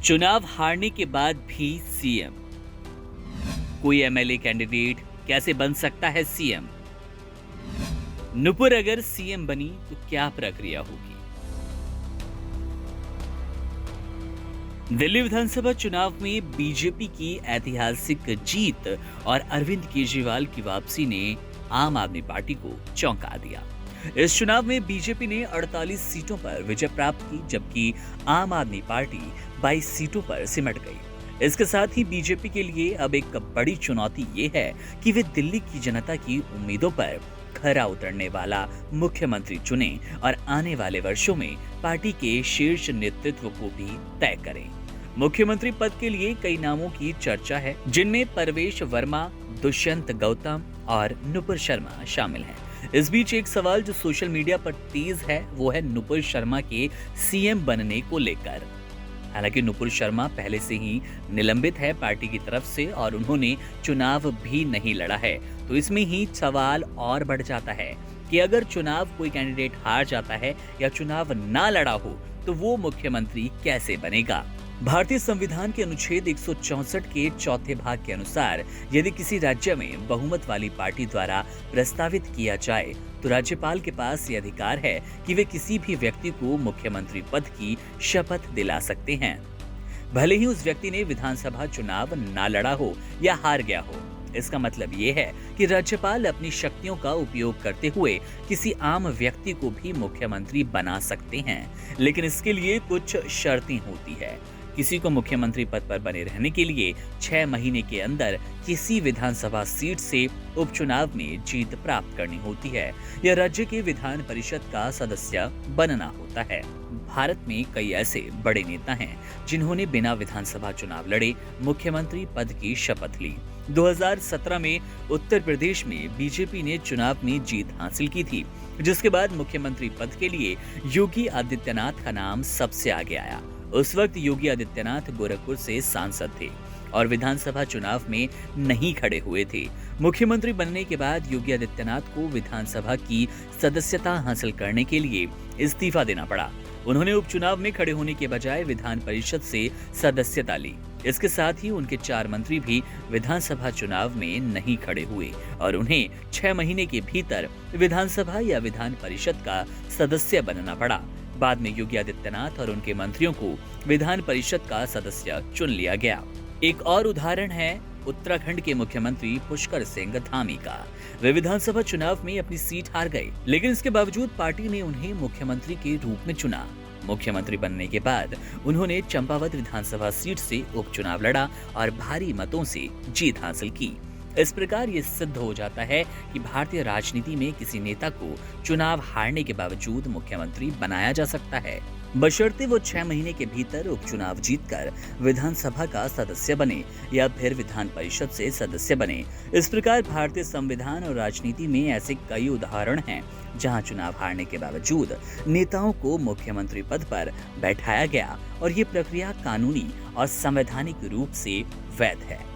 चुनाव हारने के बाद भी सीएम। कोई एमएलए कैंडिडेट कैसे बन सकता है सीएम? नुपुर अगर सीएम बनी तो क्या प्रक्रिया होगी? दिल्ली विधानसभा चुनाव में बीजेपी की ऐतिहासिक जीत और अरविंद केजरीवाल की वापसी ने आम आदमी पार्टी को चौंका दिया। इस चुनाव में बीजेपी ने 48 सीटों पर विजय प्राप्त की, जबकि आम आदमी पार्टी 22 सीटों पर सिमट गई। इसके साथ ही बीजेपी के लिए अब एक बड़ी चुनौती ये है कि वे दिल्ली की जनता की उम्मीदों पर खरा उतरने वाला मुख्यमंत्री चुने और आने वाले वर्षों में पार्टी के शीर्ष नेतृत्व को भी तय करें। मुख्यमंत्री पद के लिए कई नामों की चर्चा है, जिनमें परवेश वर्मा, दुष्यंत गौतम और नुपुर शर्मा शामिल हैं। इस बीच एक सवाल जो सोशल मीडिया पर तेज है, वो है नुपुर शर्मा के सीएम बनने को लेकर। हालांकि नुपुर शर्मा पहले से ही निलंबित है पार्टी की तरफ से और उन्होंने चुनाव भी नहीं लड़ा है, तो इसमें ही सवाल और बढ़ जाता है कि अगर चुनाव कोई कैंडिडेट हार जाता है या चुनाव ना लड़ा हो तो वो मुख्यमंत्री कैसे बनेगा। भारतीय संविधान के अनुच्छेद 164 के चौथे भाग के अनुसार यदि किसी राज्य में बहुमत वाली पार्टी द्वारा प्रस्तावित किया जाए तो राज्यपाल के पास ये अधिकार है कि वे किसी भी व्यक्ति को मुख्यमंत्री पद की शपथ दिला सकते हैं, भले ही उस व्यक्ति ने विधानसभा चुनाव ना लड़ा हो या हार गया हो। इसका मतलब ये है कि राज्यपाल अपनी शक्तियों का उपयोग करते हुए किसी आम व्यक्ति को भी मुख्यमंत्री बना सकते हैं, लेकिन इसके लिए कुछ शर्तें होती है। किसी को मुख्यमंत्री पद पर बने रहने के लिए 6 महीने के अंदर किसी विधानसभा सीट से उपचुनाव में जीत प्राप्त करनी होती है या राज्य के विधान परिषद का सदस्य बनना होता है। भारत में कई ऐसे बड़े नेता हैं जिन्होंने बिना विधानसभा चुनाव लड़े मुख्यमंत्री पद की शपथ ली। 2017 में उत्तर प्रदेश में बीजेपी ने चुनाव में जीत हासिल की थी, जिसके बाद मुख्यमंत्री पद के लिए योगी आदित्यनाथ का नाम सबसे आगे आया। उस वक्त योगी आदित्यनाथ गोरखपुर से सांसद थे और विधानसभा चुनाव में नहीं खड़े हुए थे। मुख्यमंत्री बनने के बाद योगी आदित्यनाथ को विधानसभा की सदस्यता हासिल करने के लिए इस्तीफा देना पड़ा। उन्होंने उपचुनाव में खड़े होने के बजाय विधान परिषद से सदस्यता ली। इसके साथ ही उनके 4 मंत्री भी विधानसभा चुनाव में नहीं खड़े हुए और उन्हें 6 महीने के भीतर विधानसभा या विधान परिषद का सदस्य बनना पड़ा। बाद में योगी आदित्यनाथ और उनके मंत्रियों को विधान परिषद का सदस्य चुन लिया गया। एक और उदाहरण है उत्तराखंड के मुख्यमंत्री पुष्कर सिंह धामी का। वे विधानसभा चुनाव में अपनी सीट हार गए, लेकिन इसके बावजूद पार्टी ने उन्हें मुख्यमंत्री के रूप में चुना। मुख्यमंत्री बनने के बाद उन्होंने चंपावत विधानसभा सीट से उपचुनाव लड़ा और भारी मतों से जीत हासिल की। इस प्रकार ये सिद्ध हो जाता है कि भारतीय राजनीति में किसी नेता को चुनाव हारने के बावजूद मुख्यमंत्री बनाया जा सकता है, बशर्ते वो 6 महीने के भीतर उपचुनाव जीतकर विधानसभा का सदस्य बने या फिर विधान परिषद से सदस्य बने। इस प्रकार भारतीय संविधान और राजनीति में ऐसे कई उदाहरण हैं जहां चुनाव हारने के बावजूद नेताओं को मुख्यमंत्री पद पर बैठाया गया और ये प्रक्रिया कानूनी और संवैधानिक रूप से वैध है।